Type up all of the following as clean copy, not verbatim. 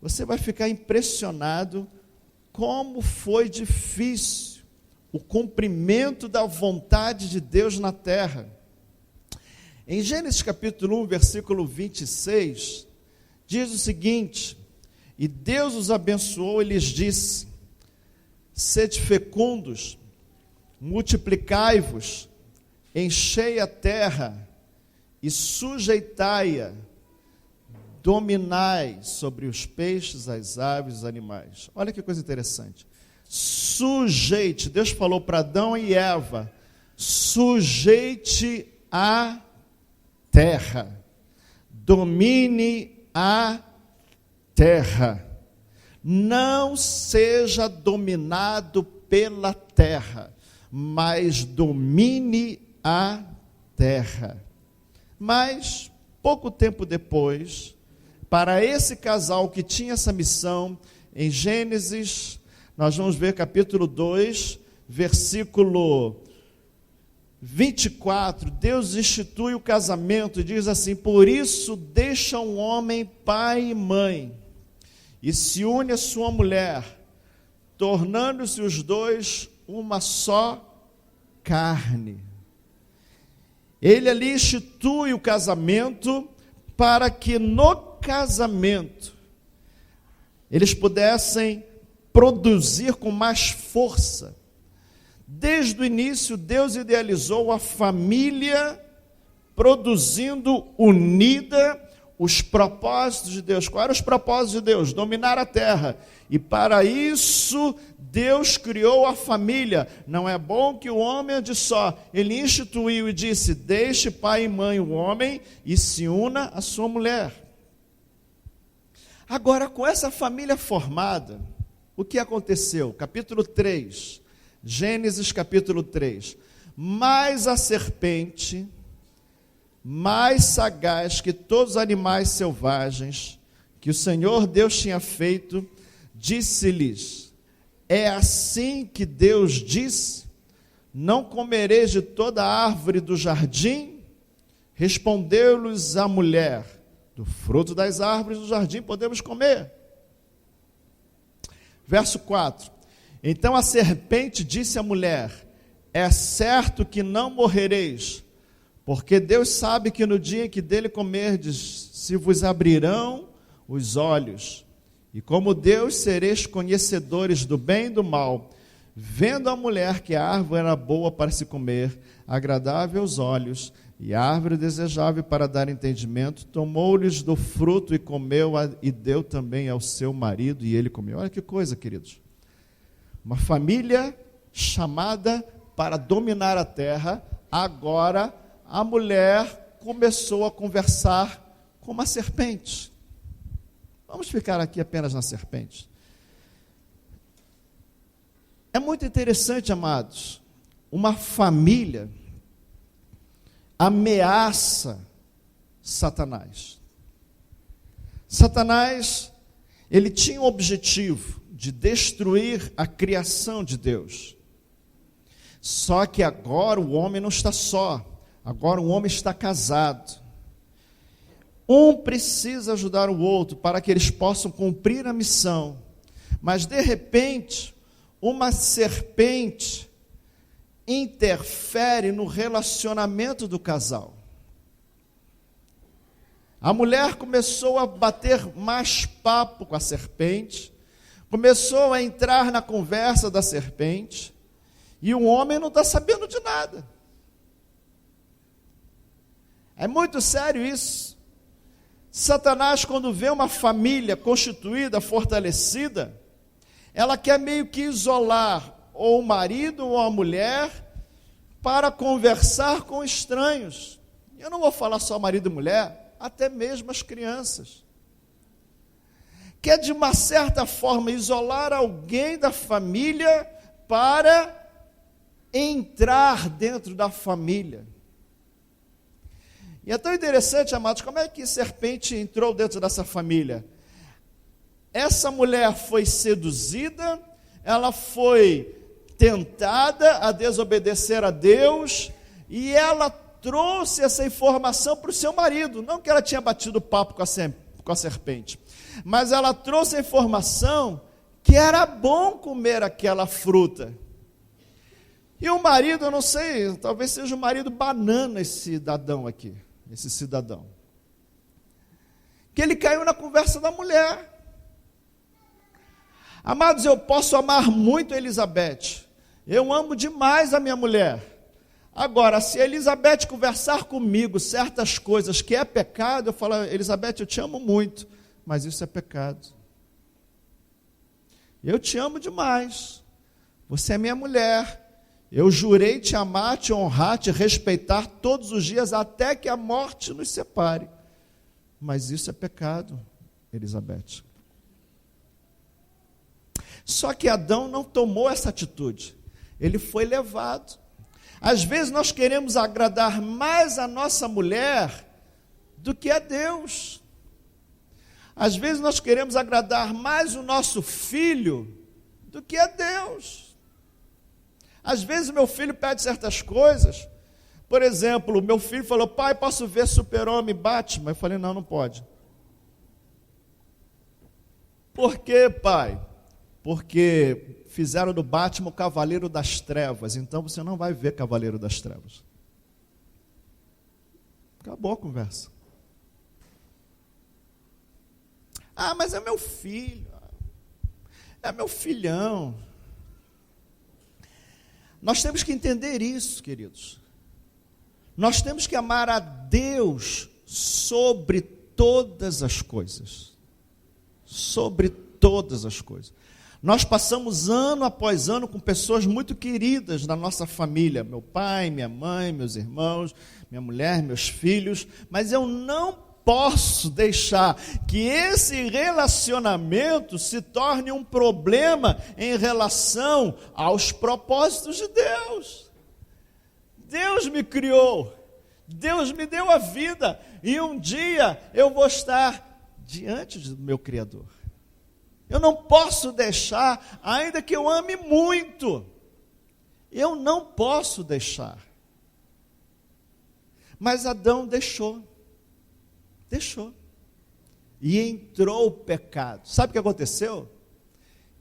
você vai ficar impressionado como foi difícil o cumprimento da vontade de Deus na terra. Em Gênesis capítulo 1, versículo 26, diz o seguinte: e Deus os abençoou e lhes disse: sede fecundos, multiplicai-vos, enchei a terra e sujeitai-a, dominai sobre os peixes, as aves, os animais. Olha que coisa interessante. Sujeite, Deus falou para Adão e Eva, sujeite a terra, domine a terra, não seja dominado pela terra, mas domine a terra. Mas, pouco tempo depois, para esse casal que tinha essa missão, em Gênesis, nós vamos ver capítulo 2, versículo 24, Deus institui o casamento e diz assim: por isso deixa um homem pai e mãe, e se une a sua mulher, tornando-se os dois uma só carne. Ele ali institui o casamento para que no casamento eles pudessem produzir com mais força. Desde o início, Deus idealizou a família produzindo unida os propósitos de Deus. Quais eram os propósitos de Deus? Dominar a terra. E para isso, Deus criou a família. Não é bom que o homem ande só. Ele instituiu e disse: deixe pai e mãe o homem e se una à sua mulher. Agora, com essa família formada, o que aconteceu? Capítulo 3, Gênesis capítulo 3. Mas a serpente, mais sagaz que todos os animais selvagens que o Senhor Deus tinha feito, disse-lhes: é assim que Deus disse: não comereis de toda a árvore do jardim? Respondeu-lhes a mulher: do fruto das árvores do jardim podemos comer. Verso 4. Então a serpente disse à mulher: é certo que não morrereis, porque Deus sabe que no dia em que dele comerdes, se vos abrirão os olhos, e como Deus sereis conhecedores do bem e do mal. Vendo a mulher que a árvore era boa para se comer, agradável aos olhos, e árvore desejável para dar entendimento, tomou-lhes do fruto e comeu, e deu também ao seu marido, e ele comeu. Olha que coisa, queridos. Uma família chamada para dominar a terra. Agora a mulher começou a conversar com uma serpente. Vamos ficar aqui apenas na serpente. É muito interessante, amados, uma família ameaça Satanás. Satanás, ele tinha o objetivo de destruir a criação de Deus. Só que agora o homem não está só, agora o homem está casado. Um precisa ajudar o outro para que eles possam cumprir a missão. Mas de repente, uma serpente interfere no relacionamento do casal. A mulher começou a bater mais papo com a serpente, começou a entrar na conversa da serpente, e o homem não está sabendo de nada. É muito sério isso. Satanás, quando vê uma família constituída, fortalecida, ela quer meio que isolar ou o marido ou a mulher para conversar com estranhos. Eu não vou falar só marido e mulher, até mesmo as crianças. Quer de uma certa forma isolar alguém da família para entrar dentro da família. E é tão interessante, amados, como é que a serpente entrou dentro dessa família? Essa mulher foi seduzida, ela foi tentada a desobedecer a Deus, e ela trouxe essa informação para o seu marido, não que ela tinha batido papo com a serpente. mas ela trouxe a informação que era bom comer aquela fruta. E o marido, eu não sei, talvez seja o marido banana esse cidadão aqui, esse cidadão. Que ele caiu na conversa da mulher. Amados, eu posso amar muito a Elizabeth. Eu amo demais a minha mulher. Agora, se a Elizabeth conversar comigo certas coisas que é pecado, eu falo, Elizabeth, eu te amo muito, mas isso é pecado. Eu te amo demais. Você é minha mulher. Eu jurei te amar, te honrar, te respeitar todos os dias, até que a morte nos separe. Mas isso é pecado, Elizabeth. Só que Adão não tomou essa atitude. Ele foi levado. Às vezes nós queremos agradar mais a nossa mulher do que a Deus. Às vezes nós queremos agradar mais o nosso filho do que a Deus. Às vezes meu filho pede certas coisas. Por exemplo, meu filho falou, pai, posso ver Super-Homem Batman? Eu falei, não pode. Por quê, pai? Porque fizeram do Batman o Cavaleiro das Trevas, então você não vai ver Cavaleiro das Trevas. Acabou a conversa. Ah, mas é meu filho, é meu filhão. Nós temos que entender isso, queridos. Nós temos que amar a Deus sobre todas as coisas. Sobre todas as coisas. Nós passamos ano após ano com pessoas muito queridas na nossa família. Meu pai, minha mãe, meus irmãos, minha mulher, meus filhos. Mas eu não posso deixar que esse relacionamento se torne um problema em relação aos propósitos de Deus. Deus me criou, Deus me deu a vida, e um dia eu vou estar diante do meu Criador. Eu não posso deixar, ainda que eu ame muito, eu não posso deixar. Mas Adão deixou. E entrou o pecado. Sabe o que aconteceu?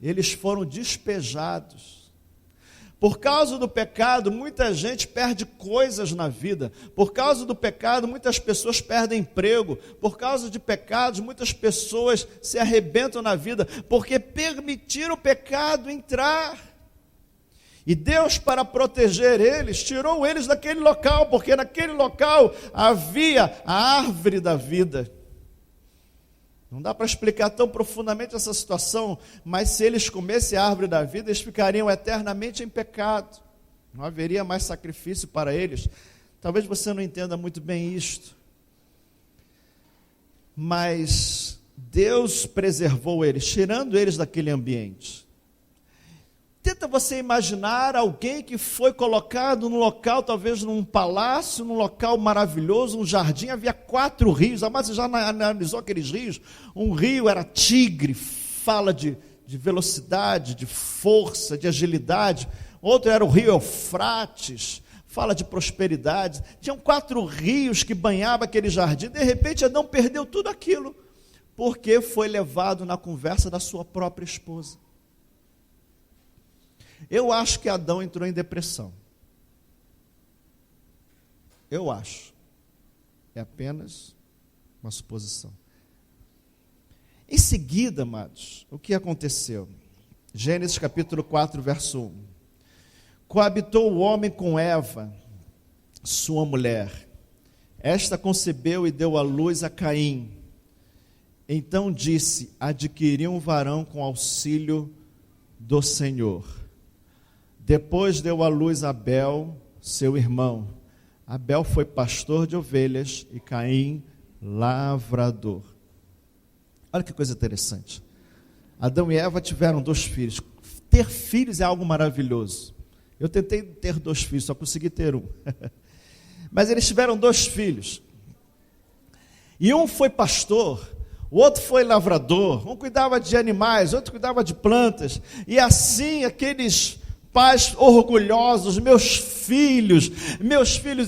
Eles foram despejados. Por causa do pecado, muita gente perde coisas na vida. Por causa do pecado, muitas pessoas perdem emprego. Por causa de pecados, muitas pessoas se arrebentam na vida, porque permitiram o pecado entrar. E Deus, para proteger eles, tirou eles daquele local, porque naquele local havia a árvore da vida. Não dá para explicar tão profundamente essa situação, mas se eles comessem a árvore da vida, eles ficariam eternamente em pecado. Não haveria mais sacrifício para eles. Talvez você não entenda muito bem isto, mas Deus preservou eles, tirando eles daquele ambiente. Tenta você imaginar alguém que foi colocado num local, talvez num palácio, num local maravilhoso, um jardim, havia 4 rios. Mas você já analisou aqueles rios? Um rio era Tigre, fala de velocidade, de força, de agilidade. Outro era o rio Eufrates, fala de prosperidade. Tinham 4 rios que banhavam aquele jardim. De repente Adão perdeu tudo aquilo, porque foi levado na conversa da sua própria esposa. Eu acho que Adão entrou em depressão. Eu acho. É apenas uma suposição. Em seguida, amados, o que aconteceu? Gênesis capítulo 4, verso 1. Coabitou o homem com Eva, sua mulher. Esta concebeu e deu à luz a Caim. Então disse, adquiri um varão com auxílio do Senhor. Depois deu à luz Abel, seu irmão. Abel foi pastor de ovelhas e Caim, lavrador. Olha que coisa interessante. Adão e Eva tiveram 2 filhos. Ter filhos é algo maravilhoso. Eu tentei ter 2 filhos, só consegui ter 1. Mas eles tiveram 2 filhos. E um foi pastor, o outro foi lavrador. Um cuidava de animais, outro cuidava de plantas. E assim aqueles pais orgulhosos, meus filhos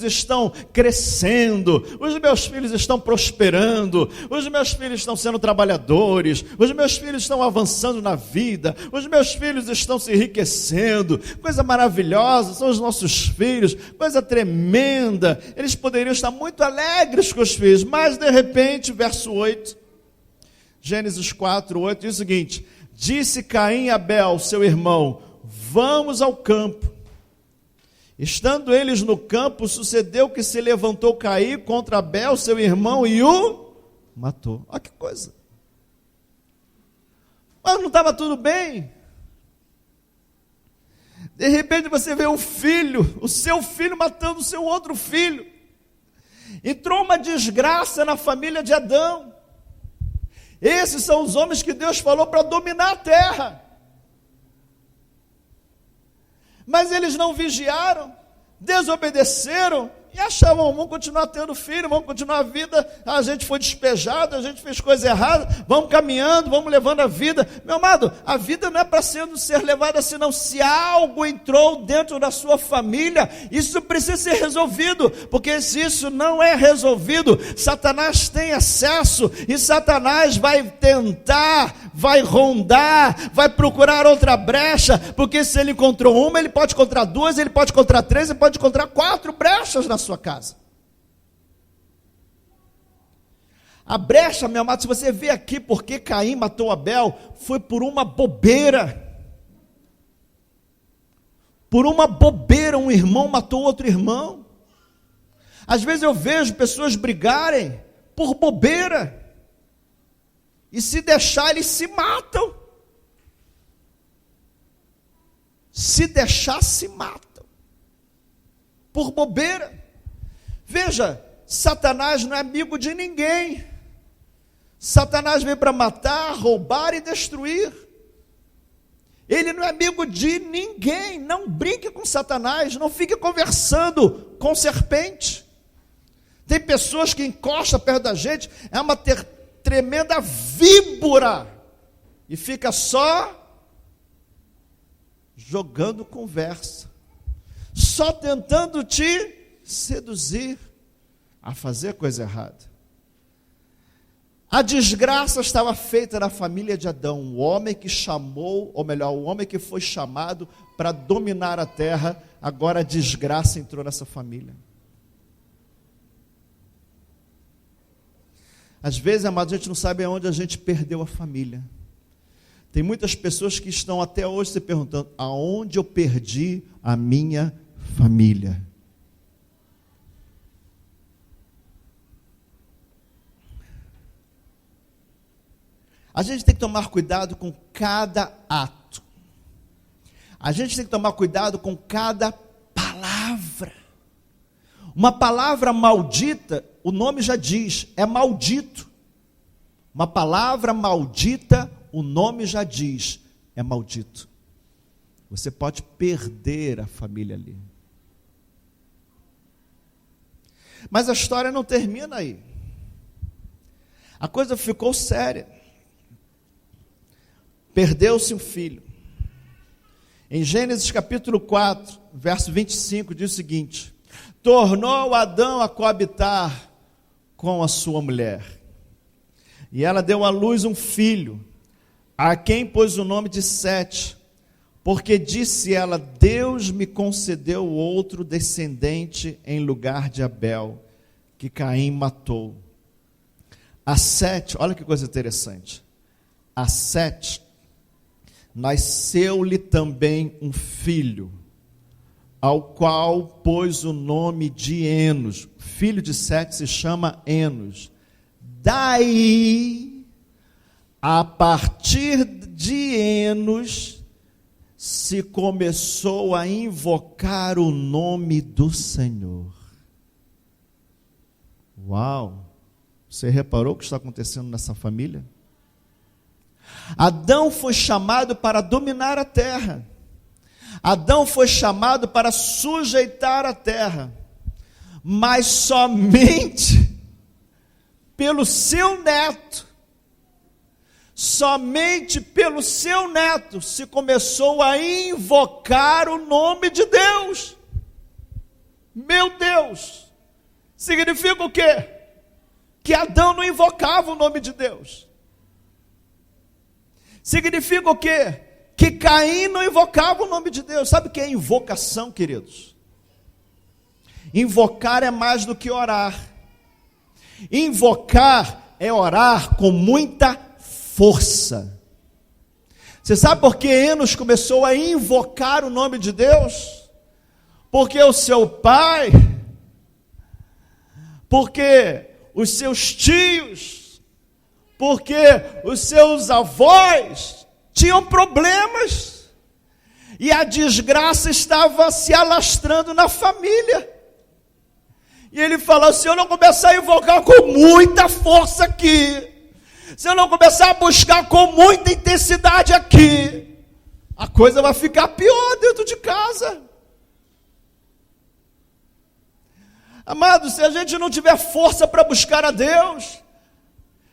estão crescendo, os meus filhos estão prosperando, os meus filhos estão sendo trabalhadores, os meus filhos estão avançando na vida, os meus filhos estão se enriquecendo, coisa maravilhosa, são os nossos filhos, coisa tremenda, eles poderiam estar muito alegres com os filhos, mas de repente, verso 8, Gênesis 4, 8, diz o seguinte: disse Caim a Abel, seu irmão, vamos ao campo. Estando eles no campo, sucedeu que se levantou Caim contra Abel, seu irmão, e o matou. Olha que coisa. Mas não estava tudo bem. De repente você vê o seu filho matando o seu outro filho. Entrou uma desgraça na família de Adão. Esses são os homens que Deus falou para dominar a terra. Mas eles não vigiaram, desobedeceram e achavam, vamos continuar tendo filho, vamos continuar a vida, a gente foi despejado, a gente fez coisa errada, vamos caminhando, vamos levando a vida. Meu amado, a vida não é para ser levada assim não. Se algo entrou dentro da sua família, isso precisa ser resolvido, porque se isso não é resolvido, Satanás tem acesso, e Satanás vai tentar, vai rondar, vai procurar outra brecha, porque se ele encontrou uma, ele pode encontrar duas, ele pode encontrar três, ele pode encontrar 4 brechas na sua casa. A brecha, meu amado, se você vê aqui porque Caim matou Abel, foi por uma bobeira. Por uma bobeira, um irmão matou outro irmão. Às vezes eu vejo pessoas brigarem por bobeira, e se deixar, eles se matam. Se deixar, se matam. Por bobeira. Veja, Satanás não é amigo de ninguém. Satanás veio para matar, roubar e destruir. Ele não é amigo de ninguém. Não brinque com Satanás, não fique conversando com serpente. Tem pessoas que encostam perto da gente, é uma tremenda víbora, e fica só jogando conversa, só tentando te seduzir a fazer coisa errada. A desgraça estava feita na família de Adão, o homem que chamou, ou melhor, o homem que foi chamado para dominar a terra, agora a desgraça entrou nessa família. Às vezes, amados, a gente não sabe aonde a gente perdeu a família. Tem muitas pessoas que estão até hoje se perguntando, aonde eu perdi a minha família? A gente tem que tomar cuidado com cada ato. A gente tem que tomar cuidado com cada palavra. Uma palavra maldita, o nome já diz, é maldito. Uma palavra maldita, o nome já diz, é maldito. Você pode perder a família ali. Mas a história não termina aí. A coisa ficou séria. Perdeu-se um filho. Em Gênesis capítulo 4, verso 25, diz o seguinte: tornou Adão a coabitar com a sua mulher, e ela deu à luz um filho, a quem pôs o nome de Sete, porque disse ela, Deus me concedeu outro descendente em lugar de Abel, que Caim matou. A Sete, olha que coisa interessante, a Sete nasceu-lhe também um filho, ao qual pôs o nome de Enos. Filho de Sete se chama Enos. Daí, a partir de Enos, se começou a invocar o nome do Senhor. Uau! Você reparou o que está acontecendo nessa família? Adão foi chamado para dominar a terra. Adão foi chamado para sujeitar a terra, mas somente pelo seu neto, somente pelo seu neto se começou a invocar o nome de Deus. Meu Deus! Significa o quê? Que Adão não invocava o nome de Deus. Significa o quê? Que Caim não invocava o nome de Deus. Sabe o que é invocação, queridos? Invocar é mais do que orar. Invocar é orar com muita força. Você sabe por que Enos começou a invocar o nome de Deus? Porque o seu pai, porque os seus tios, porque os seus avós tinham problemas, e a desgraça estava se alastrando na família. E ele falou: se eu não começar a invocar com muita força aqui, se eu não começar a buscar com muita intensidade aqui, a coisa vai ficar pior dentro de casa. Amados, se a gente não tiver força para buscar a Deus,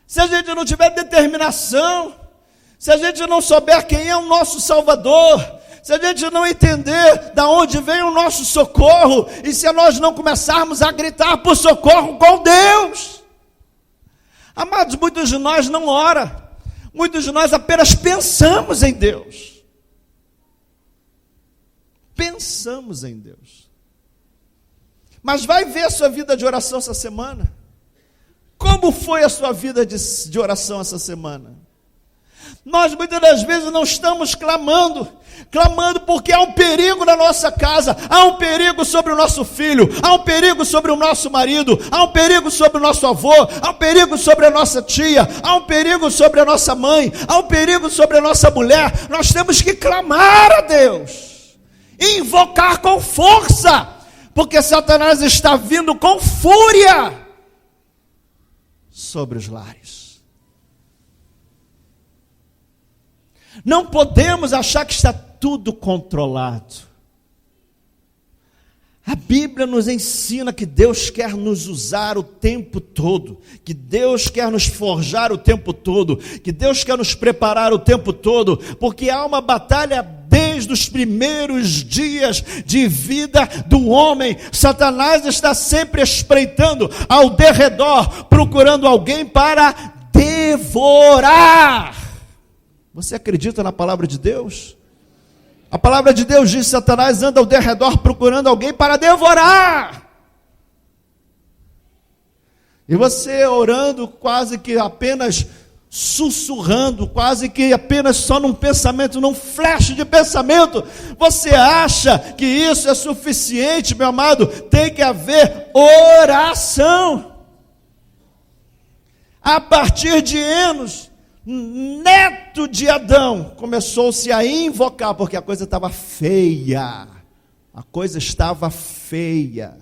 se a gente não tiver determinação, se a gente não souber quem é o nosso Salvador, se a gente não entender da onde vem o nosso socorro, e se nós não começarmos a gritar por socorro com Deus, amados, muitos de nós não oram, muitos de nós apenas pensamos em Deus. Pensamos em Deus. Mas vai ver a sua vida de oração essa semana. Como foi a sua vida de oração essa semana? Nós muitas das vezes não estamos clamando porque há um perigo na nossa casa, há um perigo sobre o nosso filho, há um perigo sobre o nosso marido, há um perigo sobre o nosso avô, há um perigo sobre a nossa tia, há um perigo sobre a nossa mãe, há um perigo sobre a nossa mulher. Nós temos que clamar a Deus, invocar com força, porque Satanás está vindo com fúria sobre os lares. Não podemos achar que está tudo controlado. A Bíblia nos ensina que Deus quer nos usar o tempo todo, que Deus quer nos forjar o tempo todo, que Deus quer nos preparar o tempo todo, porque há uma batalha desde os primeiros dias de vida do homem. Satanás está sempre espreitando ao derredor, procurando alguém para devorar. Você acredita na palavra de Deus? A palavra de Deus diz: Satanás anda ao derredor procurando alguém para devorar. E você orando quase que apenas sussurrando, quase que apenas só num pensamento, num flash de pensamento, você acha que isso é suficiente, meu amado? Tem que haver oração. A partir de Enos, neto de Adão, começou-se a invocar, porque a coisa estava feia. A coisa estava feia.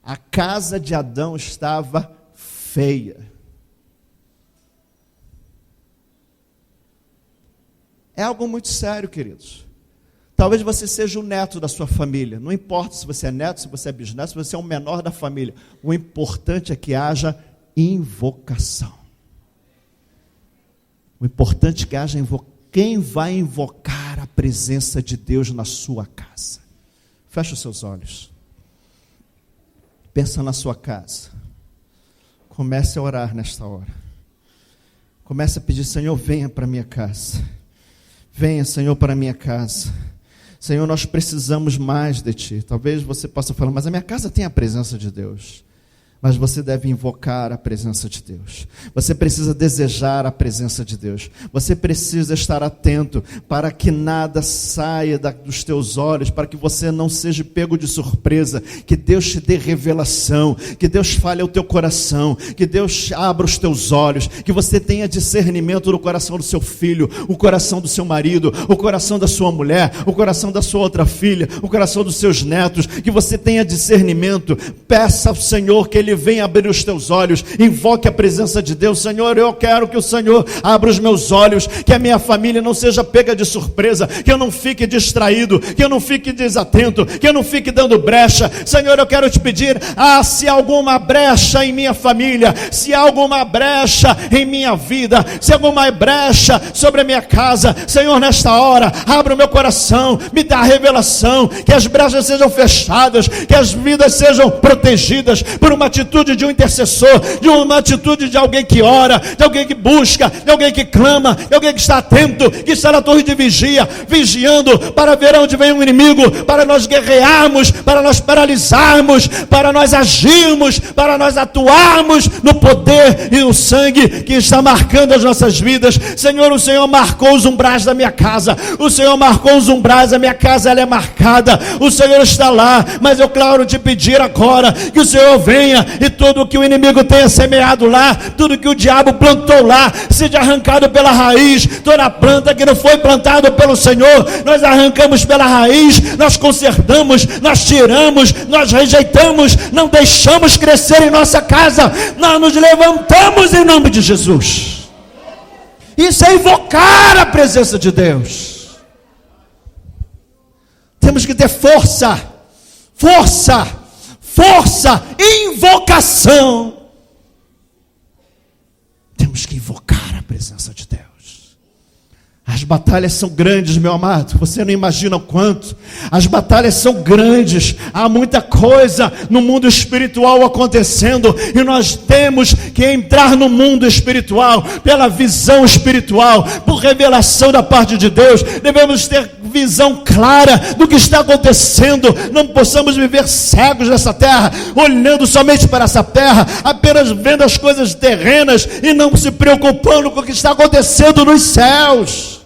A casa de Adão estava feia. É algo muito sério, queridos. Talvez você seja o neto da sua família. Não importa se você é neto, se você é bisneto, se você é o menor da família. O importante é que haja invocação. O importante é que haja quem vai invocar a presença de Deus na sua casa. Feche os seus olhos. Pensa na sua casa. Comece a orar nesta hora. Comece a pedir: Senhor, venha para a minha casa. Venha, Senhor, para a minha casa. Senhor, nós precisamos mais de Ti. Talvez você possa falar: mas a minha casa tem a presença de Deus. Mas você deve invocar a presença de Deus. Você precisa desejar a presença de Deus. Você precisa estar atento para que nada saia dos teus olhos, para que você não seja pego de surpresa, que Deus te dê revelação, que Deus fale ao teu coração, que Deus abra os teus olhos, que você tenha discernimento no coração do seu filho, o coração do seu marido, o coração da sua mulher, o coração da sua outra filha, o coração dos seus netos, que você tenha discernimento. Peça ao Senhor que Ele ele venha abrir os teus olhos. Invoque a presença de Deus. Senhor, eu quero que o Senhor abra os meus olhos, que a minha família não seja pega de surpresa, que eu não fique distraído, que eu não fique desatento, que eu não fique dando brecha. Senhor, eu quero te pedir, se há alguma brecha em minha família, se há alguma brecha em minha vida, se há alguma brecha sobre a minha casa, Senhor, nesta hora, abra o meu coração, me dá a revelação, que as brechas sejam fechadas, que as vidas sejam protegidas por uma atitude de um intercessor, de uma atitude de alguém que ora, de alguém que busca, de alguém que clama, de alguém que está atento, que está na torre de vigia, vigiando para ver onde vem o inimigo, para nós guerrearmos, para nós paralisarmos, para nós agirmos, para nós atuarmos no poder e no sangue que está marcando as nossas vidas. Senhor, o Senhor marcou os umbrais da minha casa, o Senhor marcou os umbrais, a minha casa ela é marcada, o Senhor está lá, mas eu quero te pedir agora, que o Senhor venha, e tudo que o inimigo tenha semeado lá, tudo que o diabo plantou lá, seja arrancado pela raiz. Toda planta que não foi plantada pelo Senhor, nós arrancamos pela raiz, nós consertamos, nós tiramos, nós rejeitamos, não deixamos crescer em nossa casa, nós nos levantamos em nome de Jesus. Isso é invocar a presença de Deus. Temos que ter força, invocação. Temos que invocar a presença de Deus. As batalhas são grandes, meu amado, você não imagina o quanto. As batalhas são grandes, há muita coisa no mundo espiritual acontecendo, e nós temos que entrar no mundo espiritual, pela visão espiritual, por revelação da parte de Deus. Devemos ter visão clara do que está acontecendo, não possamos viver cegos nessa terra, olhando somente para essa terra, apenas vendo as coisas terrenas, e não se preocupando com o que está acontecendo nos céus.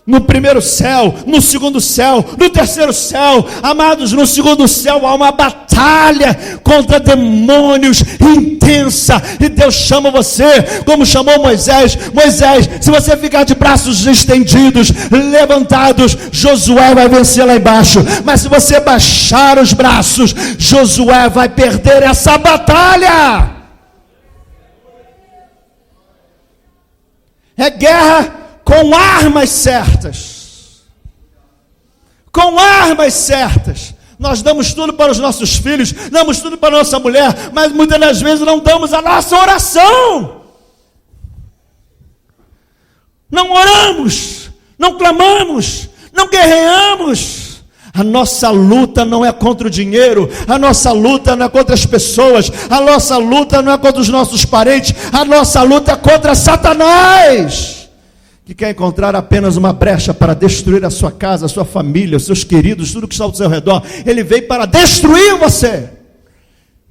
No primeiro céu, no segundo céu, no terceiro céu, amados, no segundo céu há uma batalha contra demônios intensa, e Deus chama você, como chamou Moisés. Moisés, se você ficar de braços estendidos, levantados, Josué vai vencer lá embaixo, mas se você baixar os braços, Josué vai perder essa batalha. É guerra com armas certas. Com armas certas. Nós damos tudo para os nossos filhos, damos tudo para a nossa mulher, mas muitas das vezes não damos a nossa oração. Não oramos, não clamamos, não guerreamos. A nossa luta não é contra o dinheiro, a nossa luta não é contra as pessoas, a nossa luta não é contra os nossos parentes, a nossa luta é contra Satanás, que quer encontrar apenas uma brecha para destruir a sua casa, a sua família, os seus queridos, tudo que está ao seu redor. Ele veio para destruir você,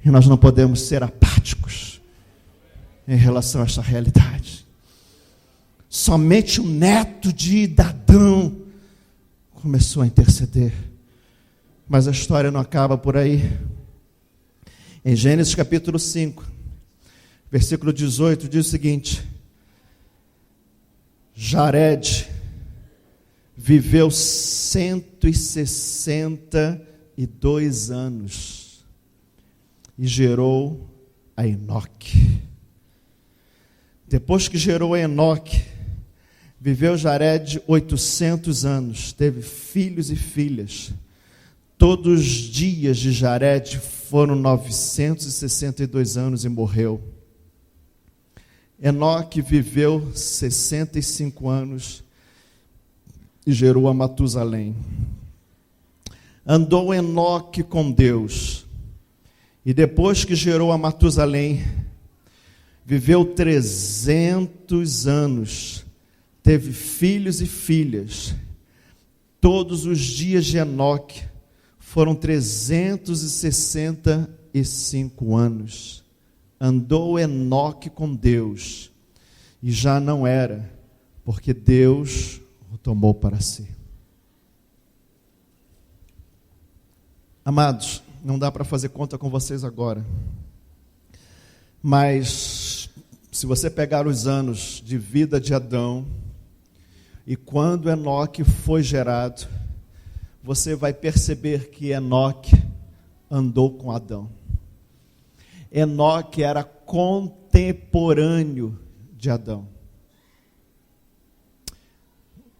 e nós não podemos ser apáticos em relação a esta realidade. Somente o neto de Adão começou a interceder, mas a história não acaba por aí. Em Gênesis capítulo 5, versículo 18, diz o seguinte: Jared viveu 162 anos e gerou a Enoque. Depois que gerou a Enoque, viveu Jared 800 anos, teve filhos e filhas. Todos os dias de Jared foram 962 anos e morreu. Enoque viveu 65 anos e gerou a Matusalém. Andou Enoque com Deus, e depois que gerou a Matusalém, viveu 300 anos, teve filhos e filhas. Todos os dias de Enoque foram 365 anos. Andou Enoque com Deus, e já não era, porque Deus o tomou para si. Amados, não dá para fazer conta com vocês agora, mas se você pegar os anos de vida de Adão, e quando Enoque foi gerado, você vai perceber que Enoque andou com Adão. Enoque era contemporâneo de Adão.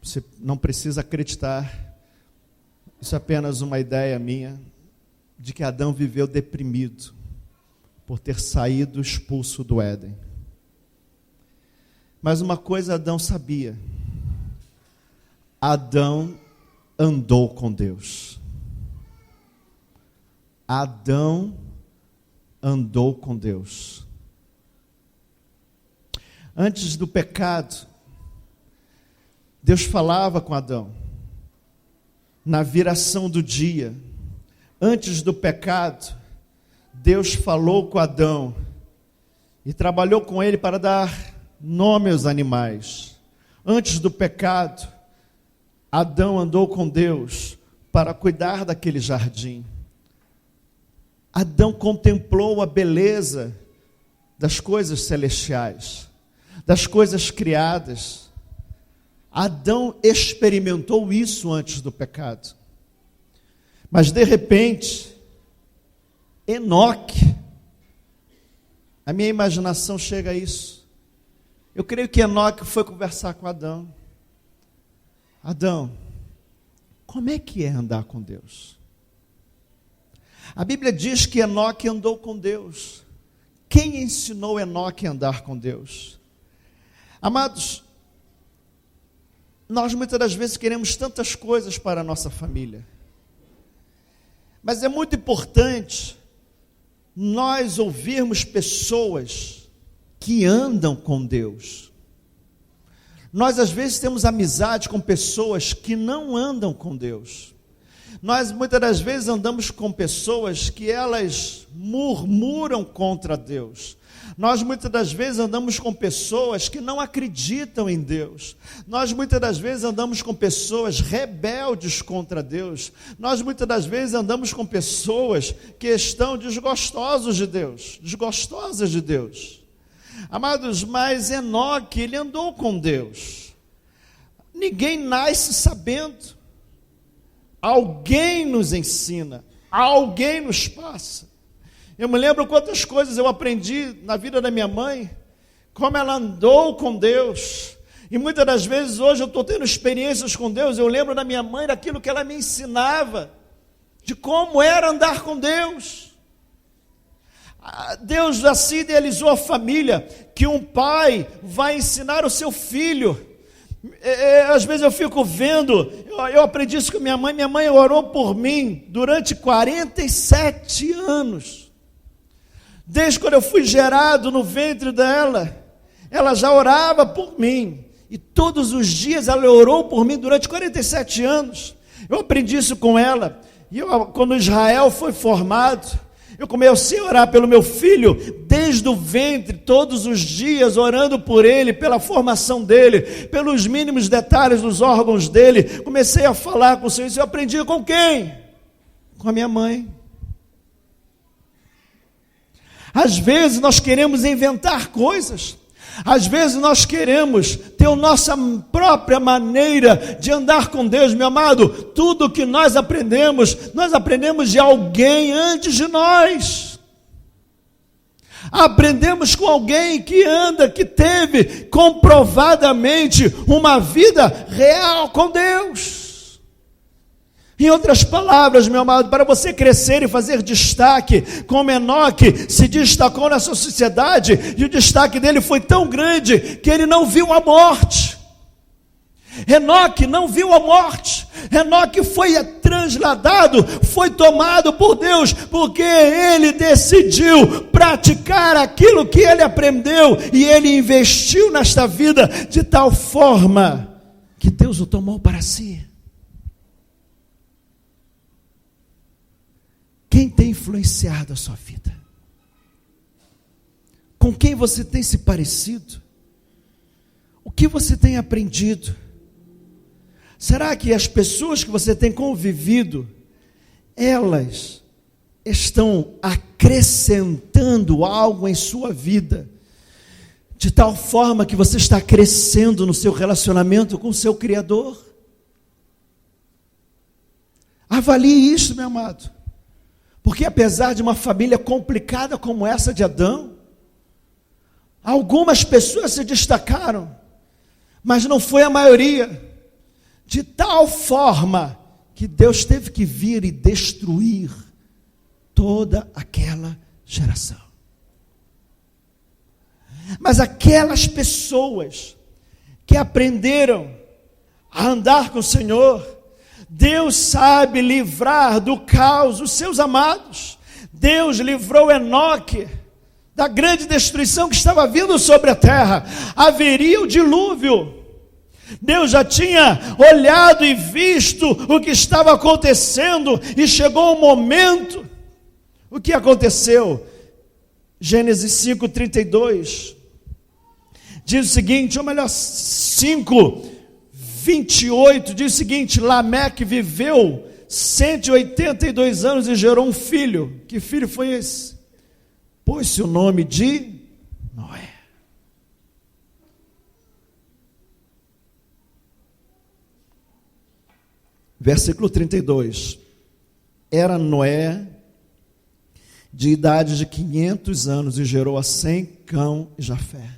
Você não precisa acreditar, isso é apenas uma ideia minha, de que Adão viveu deprimido por ter saído expulso do Éden. Mas uma coisa Adão sabia: Adão andou com Deus. Adão andou com Deus. Antes do pecado, Deus falava com Adão. Na viração do dia, antes do pecado, Deus falou com Adão e trabalhou com ele para dar nome aos animais. Antes do pecado, Adão andou com Deus para cuidar daquele jardim. Adão contemplou a beleza das coisas celestiais, das coisas criadas. Adão experimentou isso antes do pecado. Mas de repente, Enoque, a minha imaginação chega a isso. Eu creio que Enoque foi conversar com Adão. Adão, como é que é andar com Deus? A Bíblia diz que Enoque andou com Deus. Quem ensinou Enoque a andar com Deus? Amados, nós muitas das vezes queremos tantas coisas para a nossa família. Mas é muito importante nós ouvirmos pessoas que andam com Deus. Nós às vezes temos amizade com pessoas que não andam com Deus. Nós muitas das vezes andamos com pessoas que elas murmuram contra Deus. Nós muitas das vezes andamos com pessoas que não acreditam em Deus. Nós muitas das vezes andamos com pessoas rebeldes contra Deus. Nós muitas das vezes andamos com pessoas que estão desgostosas de Deus. Amados, mas Enoque, ele andou com Deus. Ninguém nasce sabendo. Alguém nos ensina, alguém nos passa. Eu me lembro quantas coisas eu aprendi na vida da minha mãe, como ela andou com Deus. E muitas das vezes hoje eu estou tendo experiências com Deus, eu lembro da minha mãe, daquilo que ela me ensinava, de como era andar com Deus. Deus assim idealizou a família, que um pai vai ensinar o seu filho. Às vezes eu fico vendo, eu aprendi isso com minha mãe orou por mim durante 47 anos, desde quando eu fui gerado no ventre dela, ela já orava por mim, e todos os dias ela orou por mim durante 47 anos, eu aprendi isso com ela, e quando Israel foi formado, eu comecei a orar pelo meu filho, desde o ventre, todos os dias, orando por ele, pela formação dele, pelos mínimos detalhes dos órgãos dele. Comecei a falar com o Senhor. Isso eu aprendi com quem? Com a minha mãe. Às vezes nós queremos inventar coisas. Às vezes nós queremos ter a nossa própria maneira de andar com Deus, meu amado. Tudo que nós aprendemos de alguém antes de nós. Aprendemos com alguém que anda, que teve comprovadamente uma vida real com Deus. Em outras palavras, meu amado, para você crescer e fazer destaque, como Enoque se destacou nessa sociedade, e o destaque dele foi tão grande, que ele não viu a morte. Enoque não viu a morte. Enoque foi transladado, foi tomado por Deus, porque ele decidiu praticar aquilo que ele aprendeu, e ele investiu nesta vida, de tal forma, que Deus o tomou para si. Quem tem influenciado a sua vida? Com quem você tem se parecido? O que você tem aprendido? Será que as pessoas que você tem convivido, elas estão acrescentando algo em sua vida, de tal forma que você está crescendo no seu relacionamento com o seu Criador? Avalie isso, meu amado. Porque apesar de uma família complicada como essa de Adão, algumas pessoas se destacaram, mas não foi a maioria, de tal forma que Deus teve que vir e destruir toda aquela geração. Mas aquelas pessoas que aprenderam a andar com o Senhor, Deus sabe livrar do caos os seus amados. Deus livrou Enoque da grande destruição que estava vindo sobre a terra. Haveria o dilúvio. Deus já tinha olhado e visto o que estava acontecendo, e chegou o momento. O que aconteceu? Gênesis 5:32 diz o seguinte, ou melhor, 5:28 diz o seguinte: Lameque viveu 182 anos e gerou um filho. Que filho foi esse? Pôs-se o nome de Noé. Versículo 32. Era Noé de idade de 500 anos e gerou a Sem, Cão e Jafé.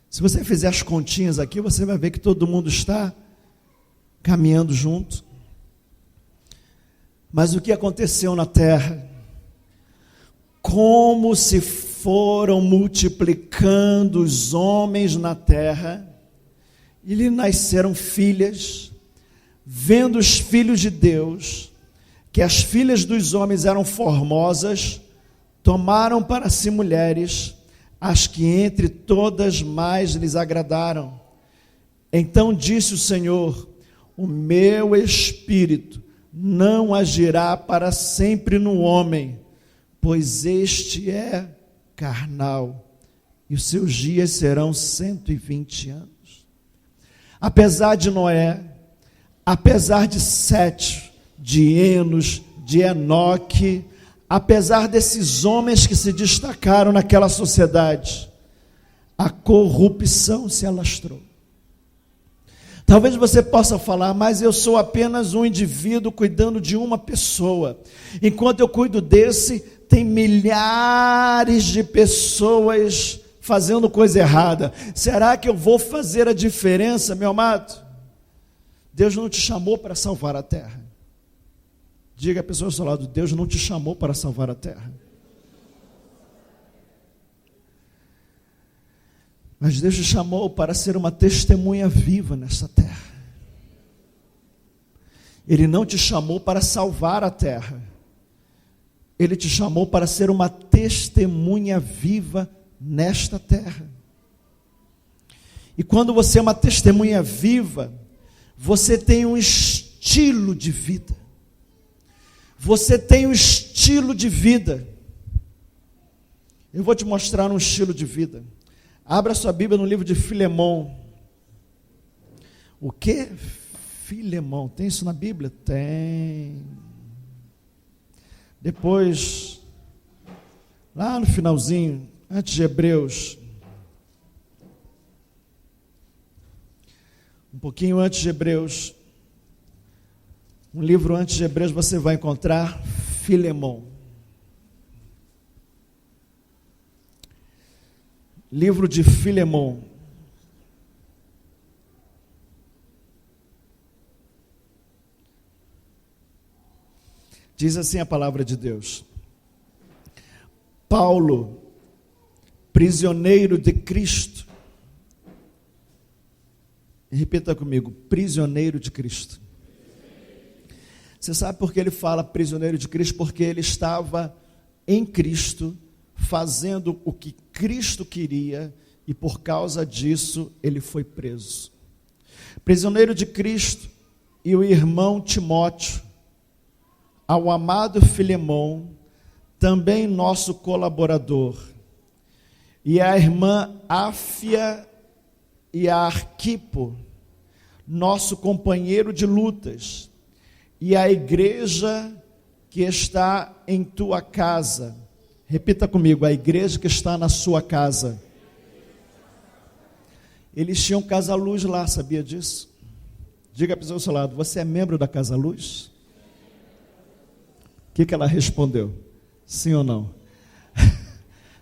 Se você fizer as continhas aqui, você vai ver que todo mundo está caminhando junto. Mas o que aconteceu na terra? Como se foram multiplicando os homens na terra, e lhe nasceram filhas. Vendo os filhos de Deus, que as filhas dos homens eram formosas, tomaram para si mulheres, as que entre todas mais lhes agradaram. Então disse o Senhor: o meu espírito não agirá para sempre no homem, pois este é carnal, e os seus dias serão 120 anos. Apesar de Noé, apesar de Sete, de Enos, de Enoque, apesar desses homens que se destacaram naquela sociedade, a corrupção se alastrou. Talvez você possa falar, mas eu sou apenas um indivíduo cuidando de uma pessoa. Enquanto eu cuido desse, tem milhares de pessoas fazendo coisa errada. Será que eu vou fazer a diferença, meu amado? Deus não te chamou para salvar a terra. Diga à pessoa ao seu lado: Deus não te chamou para salvar a terra. Mas Deus te chamou para ser uma testemunha viva nessa terra. Ele não te chamou para salvar a terra. Ele te chamou para ser uma testemunha viva nesta terra. E quando você é uma testemunha viva, você tem um estilo de vida. Você tem um estilo de vida. Eu vou te mostrar um estilo de vida. Abra sua Bíblia no livro de Filemão. O que? Filemão. Tem isso na Bíblia? Tem. Depois, lá no finalzinho, antes de Hebreus, um pouquinho antes de Hebreus, um livro antes de Hebreus, você vai encontrar Filemão. Livro de Filemão. Diz assim a palavra de Deus: Paulo, prisioneiro de Cristo. Repita comigo: prisioneiro de Cristo. Você sabe por que ele fala prisioneiro de Cristo? Porque ele estava em Cristo, fazendo o que Cristo queria, e por causa disso ele foi preso. Prisioneiro de Cristo, e o irmão Timóteo, ao amado Filemão, também nosso colaborador, e a irmã Áfia e a Arquipo, nosso companheiro de lutas, e a igreja que está em tua casa. Repita comigo: a igreja que está na sua casa. Eles tinham Casa Luz lá, sabia disso? Diga para o seu lado: você é membro da Casa Luz? O que ela respondeu? Sim ou não?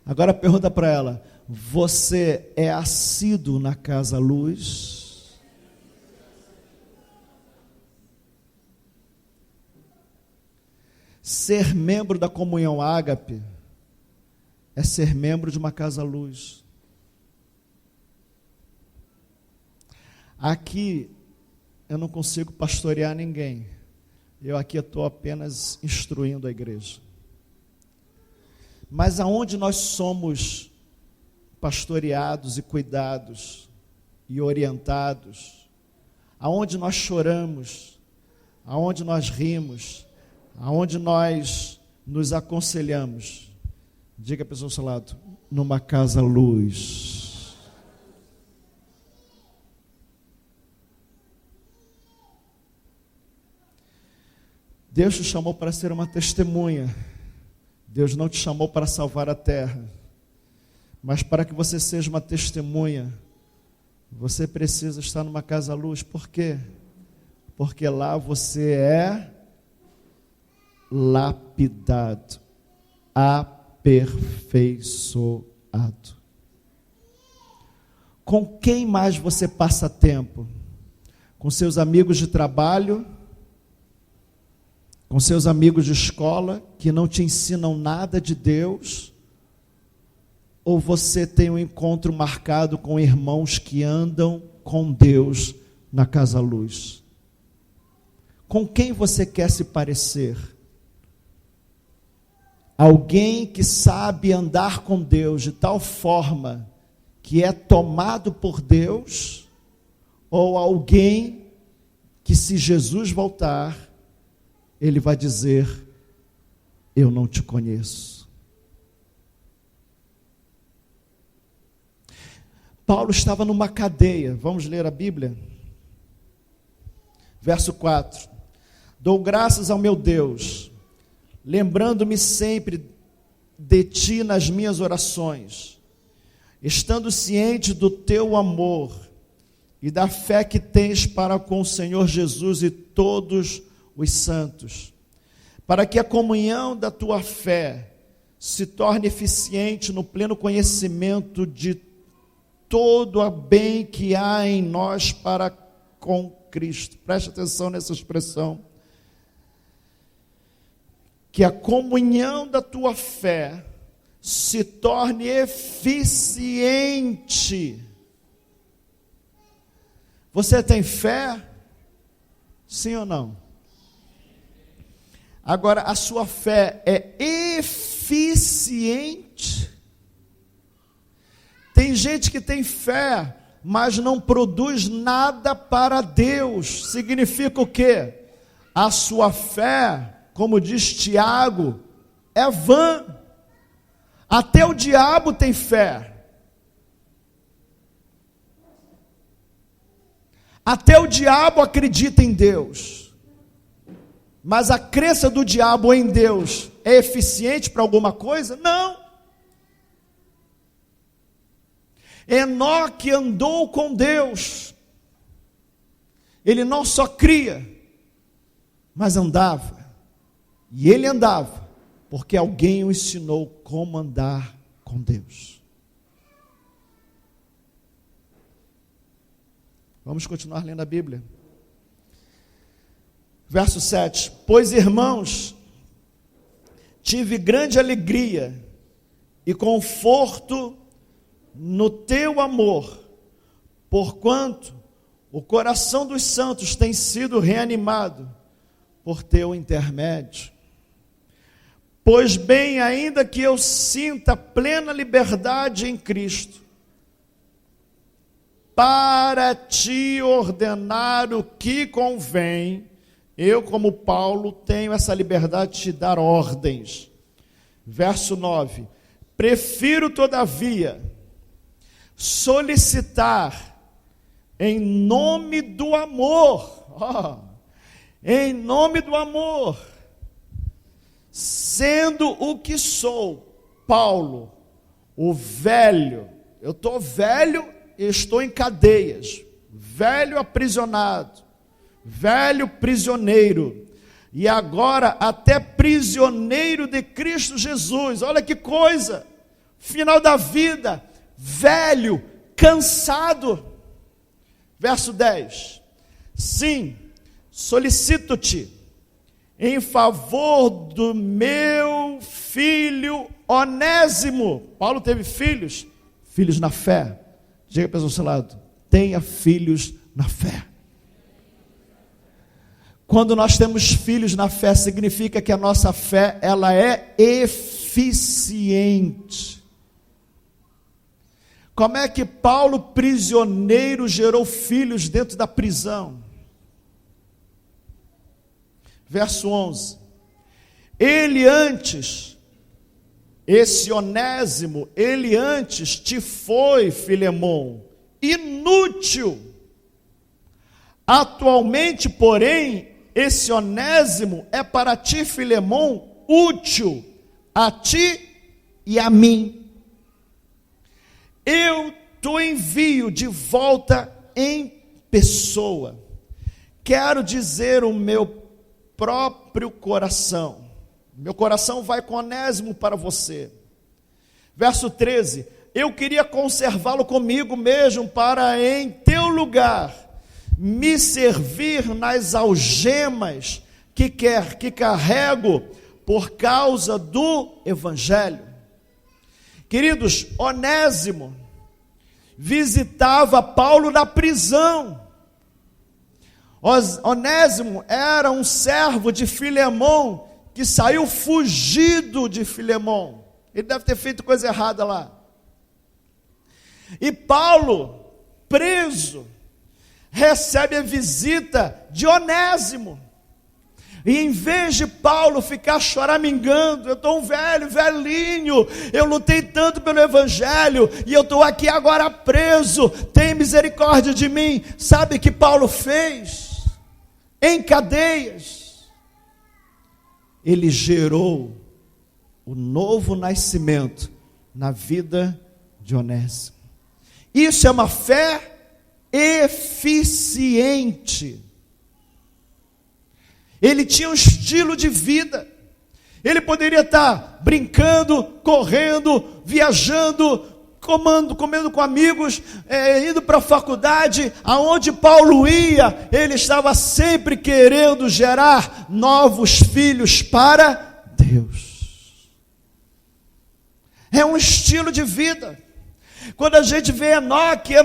Agora pergunta para ela: você é assíduo na Casa Luz? Ser membro da comunhão Ágape é ser membro de uma Casa Luz. Aqui eu não consigo pastorear ninguém. Eu aqui estou apenas instruindo a igreja. Mas aonde nós somos pastoreados e cuidados e orientados, aonde nós choramos, aonde nós rimos, aonde nós nos aconselhamos, diga a pessoa ao seu lado: numa Casa Luz. Deus te chamou para ser uma testemunha. Deus não te chamou para salvar a terra. Mas para que você seja uma testemunha, você precisa estar numa Casa Luz. Por quê? Porque lá você é lapidado, aperfeiçoado. Com quem mais você passa tempo? Com seus amigos de trabalho? Com seus amigos de escola que não te ensinam nada de Deus? Ou você tem um encontro marcado com irmãos que andam com Deus na Casa Luz? Com quem você quer se parecer? Alguém que sabe andar com Deus de tal forma que é tomado por Deus? Ou alguém que, se Jesus voltar, Ele vai dizer: eu não te conheço. Paulo estava numa cadeia. Vamos ler a Bíblia? Verso 4. Dou graças ao meu Deus, lembrando-me sempre de ti nas minhas orações, estando ciente do teu amor e da fé que tens para com o Senhor Jesus e todos os santos, para que a comunhão da tua fé se torne eficiente no pleno conhecimento de todo o bem que há em nós para com Cristo. Preste atenção nessa expressão. Que a comunhão da tua fé se torne eficiente. Você tem fé? Sim ou não? Agora, a sua fé é eficiente? Tem gente que tem fé, mas não produz nada para Deus. Significa o quê? A sua fé, como diz Tiago, é vã. Até o diabo tem fé. Até o diabo acredita em Deus. Mas a crença do diabo em Deus é eficiente para alguma coisa? Não. Enoque andou com Deus. Ele não só cria, mas andava. E ele andava porque alguém o ensinou como andar com Deus. Vamos continuar lendo a Bíblia. Verso 7. Pois, irmãos, tive grande alegria e conforto no teu amor, porquanto o coração dos santos tem sido reanimado por teu intermédio. Pois bem, ainda que eu sinta plena liberdade em Cristo, para te ordenar o que convém, eu, como Paulo, tenho essa liberdade de te dar ordens. Verso 9. Prefiro, todavia, solicitar em nome do amor, em nome do amor, sendo o que sou, Paulo, o velho. Eu estou velho e estou em cadeias, velho aprisionado, velho prisioneiro, e agora até prisioneiro de Cristo Jesus. Olha que coisa, final da vida, velho, cansado. Verso 10, sim, solicito-te em favor do meu filho Onésimo. Paulo teve filhos na fé. Diga para o seu lado, tenha filhos na fé. Quando nós temos filhos na fé, significa que a nossa fé, ela é eficiente. Como é que Paulo, prisioneiro, gerou filhos dentro da prisão? Verso 11, esse Onésimo, ele antes te foi, Filemon, inútil. Atualmente, porém, esse Onésimo é para ti, Filemon, útil, a ti e a mim. Eu te envio de volta em pessoa. Quero dizer o meu próprio coração. Meu coração vai com Onésimo para você. Verso 13, eu queria conservá-lo comigo mesmo, para em teu lugar me servir nas algemas que carrego por causa do Evangelho. Queridos, Onésimo visitava Paulo na prisão. Onésimo era um servo de Filemon, que saiu fugido de Filemon. Ele deve ter feito coisa errada lá. E Paulo, preso, recebe a visita de Onésimo. E em vez de Paulo ficar choramingando, eu estou um velhinho, eu lutei tanto pelo Evangelho, e eu estou aqui agora preso, tem misericórdia de mim. Sabe o que Paulo fez? Em cadeias, ele gerou o novo nascimento na vida de Onésimo. Isso é uma fé eficiente. Ele tinha um estilo de vida. Ele poderia estar brincando, correndo, viajando, comendo com amigos, indo para a faculdade. Aonde Paulo ia, ele estava sempre querendo gerar novos filhos para Deus. É um estilo de vida. Quando a gente vê Enoque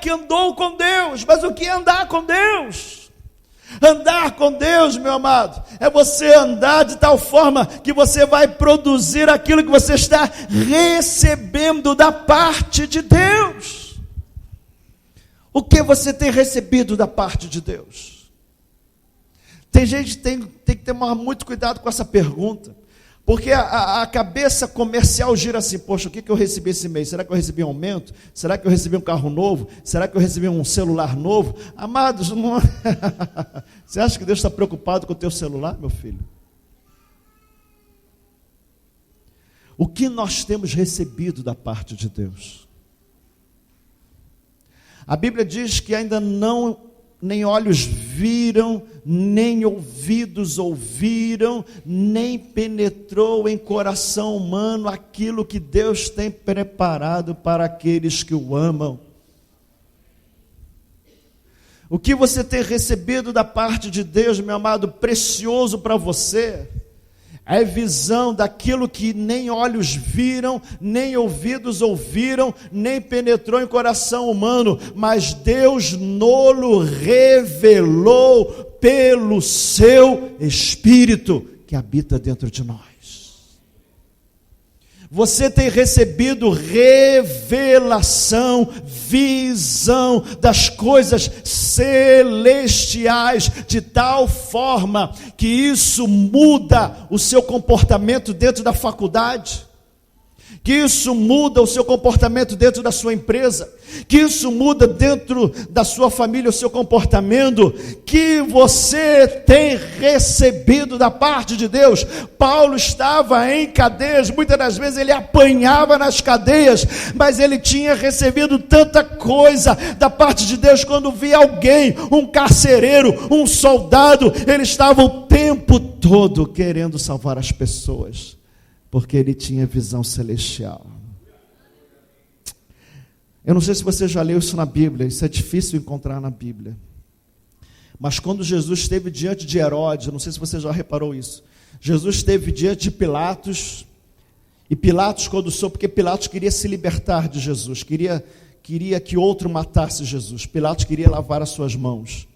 andou com Deus. Mas o que é andar com Deus? Andar com Deus, meu amado, é você andar de tal forma que você vai produzir aquilo que você está recebendo da parte de Deus. O que você tem recebido da parte de Deus? Tem gente que tem que tomar muito cuidado com essa pergunta, porque a cabeça comercial gira assim: poxa, o que eu recebi esse mês? Será que eu recebi um aumento? Será que eu recebi um carro novo? Será que eu recebi um celular novo? Amados, não... Você acha que Deus está preocupado com o teu celular, meu filho? O que nós temos recebido da parte de Deus? A Bíblia diz que ainda não... nem olhos viram, nem ouvidos ouviram, nem penetrou em coração humano aquilo que Deus tem preparado para aqueles que o amam. O que você tem recebido da parte de Deus, meu amado, precioso para você, é visão daquilo que nem olhos viram, nem ouvidos ouviram, nem penetrou em coração humano, mas Deus nolo revelou pelo seu Espírito que habita dentro de nós. Você tem recebido revelação, visão das coisas celestiais, de tal forma que isso muda o seu comportamento dentro da faculdade, que isso muda o seu comportamento dentro da sua empresa, que isso muda dentro da sua família o seu comportamento, que você tem recebido da parte de Deus. Paulo estava em cadeias, muitas das vezes ele apanhava nas cadeias, mas ele tinha recebido tanta coisa da parte de Deus. Quando via alguém, um carcereiro, um soldado, ele estava o tempo tempo todo querendo salvar as pessoas, porque ele tinha visão celestial. Eu não sei se você já leu isso na Bíblia, isso é difícil encontrar na Bíblia. Mas quando Jesus esteve diante de Herodes, eu não sei se você já reparou isso, Jesus esteve diante de Pilatos, e Pilatos, quando soube, porque Pilatos queria se libertar de Jesus, queria que outro matasse Jesus, Pilatos queria lavar as suas mãos.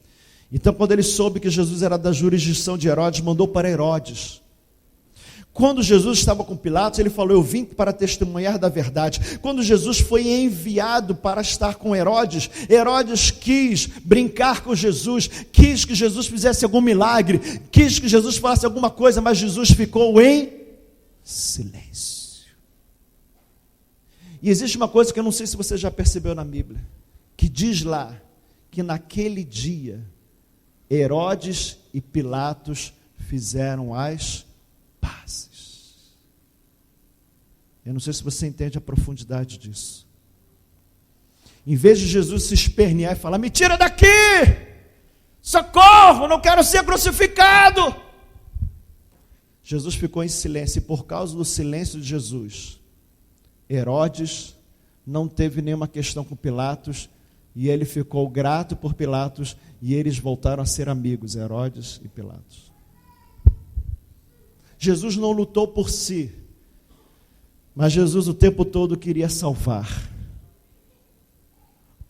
Então, quando ele soube que Jesus era da jurisdição de Herodes, mandou para Herodes. Quando Jesus estava com Pilatos, ele falou: eu vim para testemunhar da verdade. Quando Jesus foi enviado para estar com Herodes, Herodes quis brincar com Jesus, quis que Jesus fizesse algum milagre, quis que Jesus falasse alguma coisa, mas Jesus ficou em silêncio. E existe uma coisa que eu não sei se você já percebeu na Bíblia, que diz lá, que naquele dia, Herodes e Pilatos fizeram as pazes. Eu não sei se você entende a profundidade disso. Em vez de Jesus se espernear e falar: me tira daqui, socorro, não quero ser crucificado, Jesus ficou em silêncio. E por causa do silêncio de Jesus, Herodes não teve nenhuma questão com Pilatos, e ele ficou grato por Pilatos, e eles voltaram a ser amigos, Herodes e Pilatos. Jesus não lutou por si, mas Jesus o tempo todo queria salvar.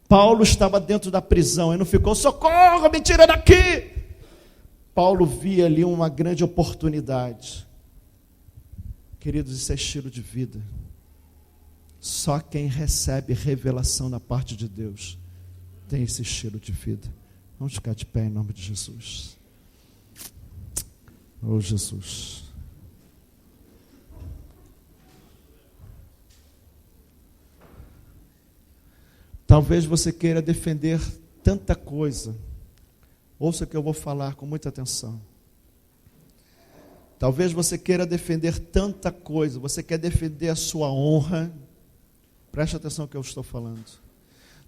Paulo estava dentro da prisão, e não ficou: socorro, me tira daqui. Paulo via ali uma grande oportunidade. Queridos, isso é estilo de vida. Só quem recebe revelação da parte de Deus tem esse estilo de vida. Vamos ficar de pé em nome de Jesus. Oh, Jesus. Talvez você queira defender tanta coisa. Ouça o que eu vou falar com muita atenção. Talvez você queira defender tanta coisa. Você quer defender a sua honra. Preste atenção no que eu estou falando.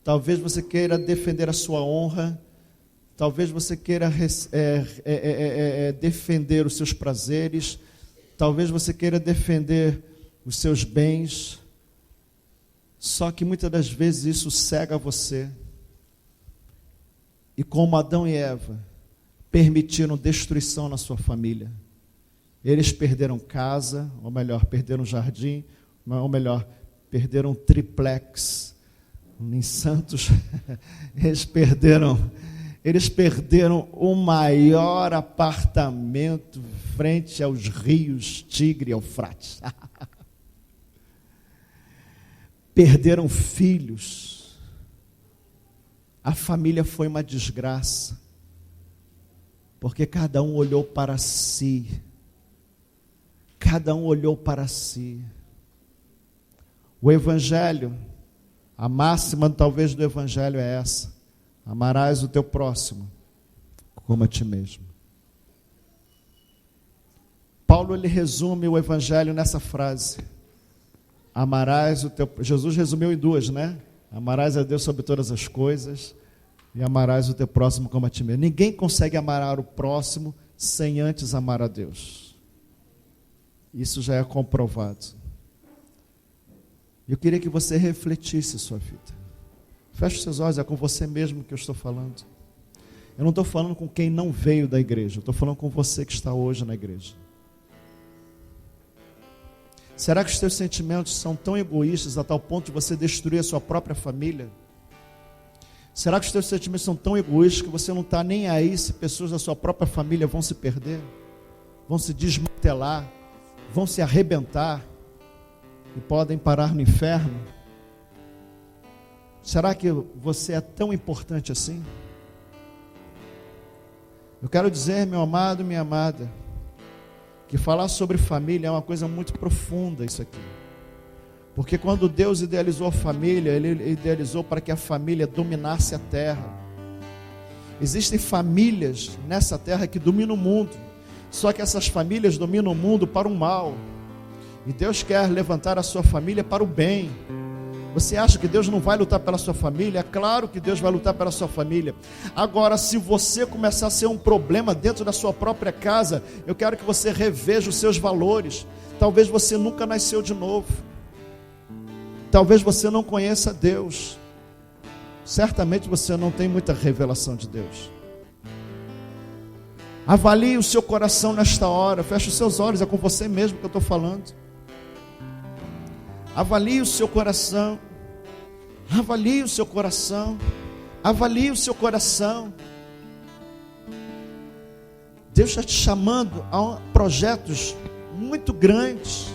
Talvez você queira defender a sua honra. Talvez você queira defender os seus prazeres. Talvez você queira defender os seus bens. Só que muitas das vezes isso cega você. E como Adão e Eva permitiram destruição na sua família. Eles perderam casa, ou melhor, perderam jardim, ou melhor, perderam triplex em Santos. Eles perderam o maior apartamento frente aos rios Tigre e Eufrates. Perderam filhos. A família foi uma desgraça, porque cada um olhou para si. Cada um olhou para si. O Evangelho, a máxima talvez do Evangelho é essa: amarás o teu próximo como a ti mesmo. Paulo, ele resume o Evangelho nessa frase: amarás o teu... Jesus resumiu em duas, né? Amarás a Deus sobre todas as coisas e amarás o teu próximo como a ti mesmo. Ninguém consegue amar o próximo sem antes amar a Deus. Isso já é comprovado. Eu queria que você refletisse sua vida. Feche os seus olhos, é com você mesmo que eu estou falando. Eu não estou falando com quem não veio da igreja, eu estou falando com você que está hoje na igreja. Será que os teus sentimentos são tão egoístas a tal ponto de você destruir a sua própria família? Será que os teus sentimentos são tão egoístas que você não está nem aí se pessoas da sua própria família vão se perder, vão se desmantelar, vão se arrebentar e podem parar no inferno? Será que você é tão importante assim? Eu quero dizer, meu amado, minha amada, que falar sobre família é uma coisa muito profunda isso aqui. Porque quando Deus idealizou a família, Ele idealizou para que a família dominasse a terra. Existem famílias nessa terra que dominam o mundo. Só que essas famílias dominam o mundo para o mal. E Deus quer levantar a sua família para o bem. Você acha que Deus não vai lutar pela sua família? É claro que Deus vai lutar pela sua família. Agora, se você começar a ser um problema dentro da sua própria casa, eu quero que você reveja os seus valores. Talvez você nunca nasceu de novo. Talvez você não conheça Deus. Certamente você não tem muita revelação de Deus. Avalie o seu coração nesta hora. Feche os seus olhos, é com você mesmo que eu estou falando. Avalie o seu coração. Avalie o seu coração. Avalie o seu coração. Deus está te chamando a projetos muito grandes,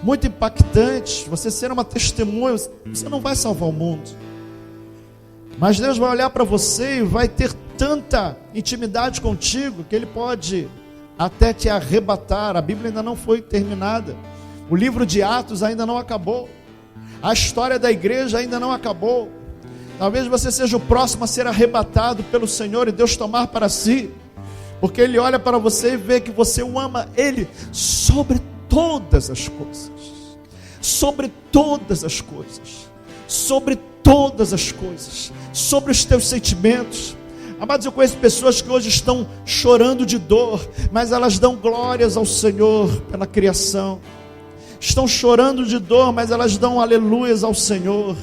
muito impactantes. Você ser uma testemunha. Você não vai salvar o mundo, mas Deus vai olhar para você e vai ter tanta intimidade contigo que Ele pode até te arrebatar. A Bíblia ainda não foi terminada. O livro de Atos ainda não acabou. A história da igreja ainda não acabou. Talvez você seja o próximo a ser arrebatado pelo Senhor e Deus tomar para si, porque Ele olha para você e vê que você o ama Ele sobre todas as coisas. Sobre todas as coisas. Sobre todas as coisas. Sobre os teus sentimentos. Amados, eu conheço pessoas que hoje estão chorando de dor, mas elas dão glórias ao Senhor pela criação. Estão chorando de dor, mas elas dão aleluias ao Senhor,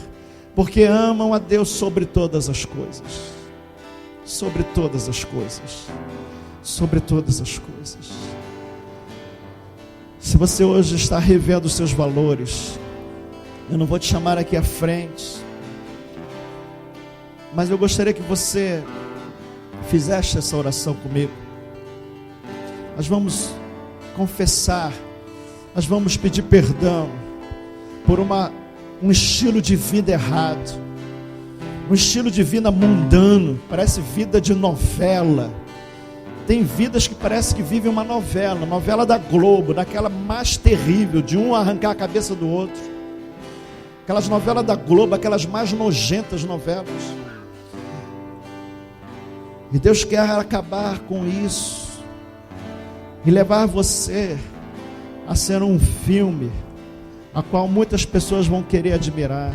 porque amam a Deus sobre todas as coisas. Sobre todas as coisas. Sobre todas as coisas. Se você hoje está revendo os seus valores, eu não vou te chamar aqui à frente, mas eu gostaria que você fizesse essa oração comigo. Nós vamos confessar, nós vamos pedir perdão por um estilo de vida errado, um estilo de vida mundano, parece vida de novela. Tem vidas que parece que vivem uma novela da Globo, daquela mais terrível, de um arrancar a cabeça do outro. Aquelas novelas da Globo, aquelas mais nojentas novelas. E Deus quer acabar com isso e levar você a ser um filme a qual muitas pessoas vão querer admirar,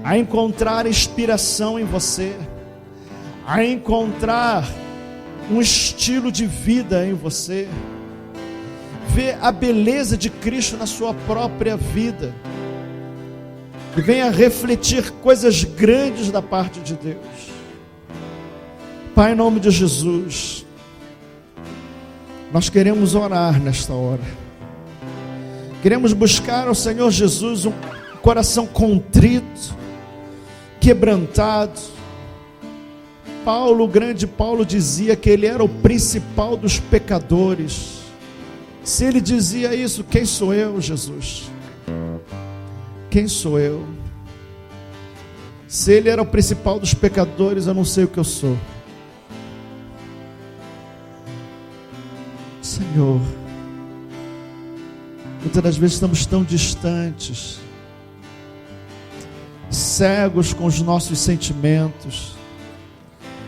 a encontrar inspiração em você, a encontrar um estilo de vida em você, ver a beleza de Cristo na sua própria vida, e venha refletir coisas grandes da parte de Deus. Pai, em nome de Jesus, nós queremos orar nesta hora, queremos buscar ao Senhor Jesus um coração contrito, quebrantado. O grande Paulo dizia que ele era o principal dos pecadores. Se ele dizia isso, quem sou eu, Jesus? Quem sou eu? Se ele era o principal dos pecadores, eu não sei o que eu sou. Senhor, muitas das vezes estamos tão distantes, cegos com os nossos sentimentos,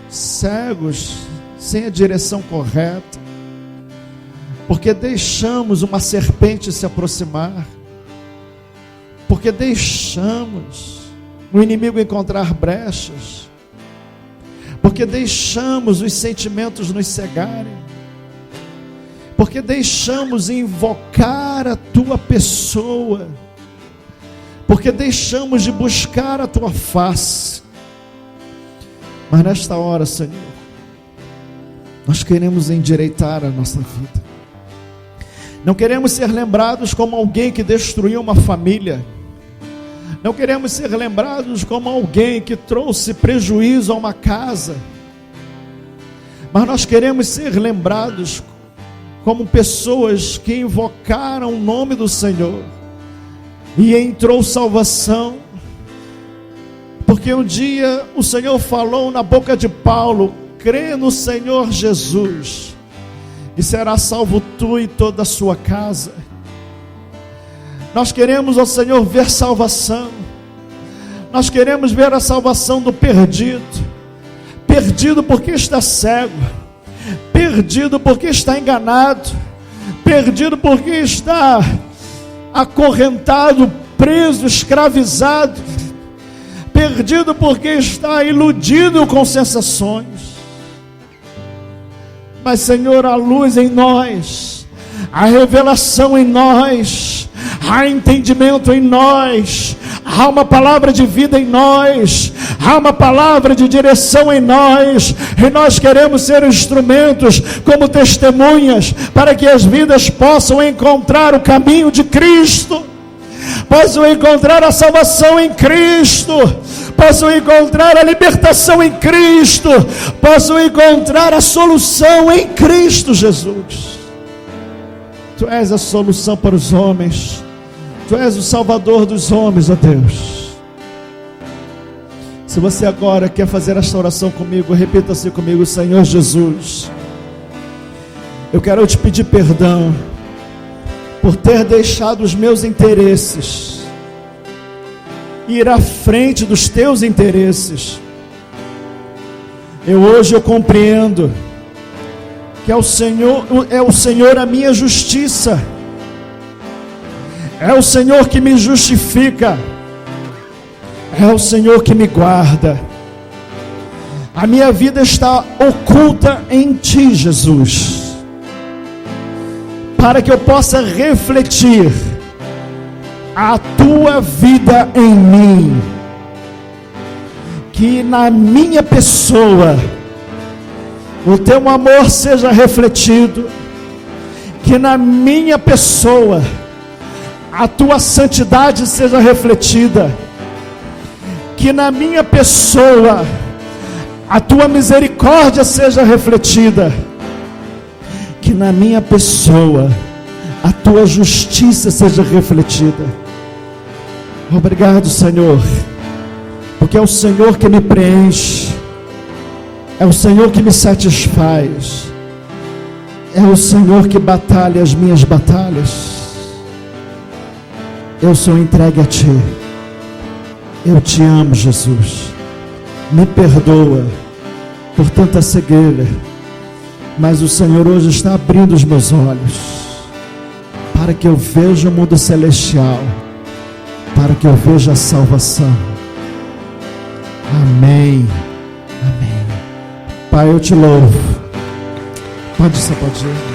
cegos sem a direção correta, porque deixamos uma serpente se aproximar, porque deixamos o inimigo encontrar brechas, porque deixamos os sentimentos nos cegarem, porque deixamos invocar a tua pessoa, porque deixamos de buscar a tua face. Mas nesta hora, Senhor, nós queremos endireitar a nossa vida. Não queremos ser lembrados como alguém que destruiu uma família. Não queremos ser lembrados como alguém que trouxe prejuízo a uma casa. Mas nós queremos ser lembrados como pessoas que invocaram o nome do Senhor e entrou salvação. Porque um dia o Senhor falou na boca de Paulo: crê no Senhor Jesus e será salvo tu e toda a sua casa. Nós queremos, ó Senhor, ver salvação. Nós queremos ver a salvação do perdido. Perdido porque está cego, perdido porque está enganado, perdido porque está acorrentado preso, escravizado, perdido porque está iludido com sensações. Mas, Senhor, a luz em nós, a revelação em nós, há entendimento em nós, há uma palavra de vida em nós, há uma palavra de direção em nós, e nós queremos ser instrumentos como testemunhas, para que as vidas possam encontrar o caminho de Cristo, possam encontrar a salvação em Cristo, possam encontrar a libertação em Cristo, possam encontrar a solução em Cristo Jesus. Tu és a solução para os homens, Tu és o Salvador dos homens, ó Deus. Se você agora quer fazer esta oração comigo, repita assim comigo: Senhor Jesus, eu quero te pedir perdão por ter deixado os meus interesses ir à frente dos teus interesses. Hoje eu compreendo que é o Senhor a minha justiça, é o Senhor que me justifica, é o Senhor que me guarda. A minha vida está oculta em Ti, Jesus, para que eu possa refletir a Tua vida em mim, que na minha pessoa o Teu amor seja refletido, que na minha pessoa a Tua santidade seja refletida, que na minha pessoa a Tua misericórdia seja refletida, que na minha pessoa a Tua justiça seja refletida. Obrigado, Senhor, porque é o Senhor que me preenche, é o Senhor que me satisfaz, é o Senhor que batalha as minhas batalhas. Eu sou entregue a Ti, eu Te amo, Jesus. Me perdoa por tanta cegueira, mas o Senhor hoje está abrindo os meus olhos, para que eu veja o mundo celestial, para que eu veja a salvação. Amém, amém. Pai, eu Te louvo. Pode ir.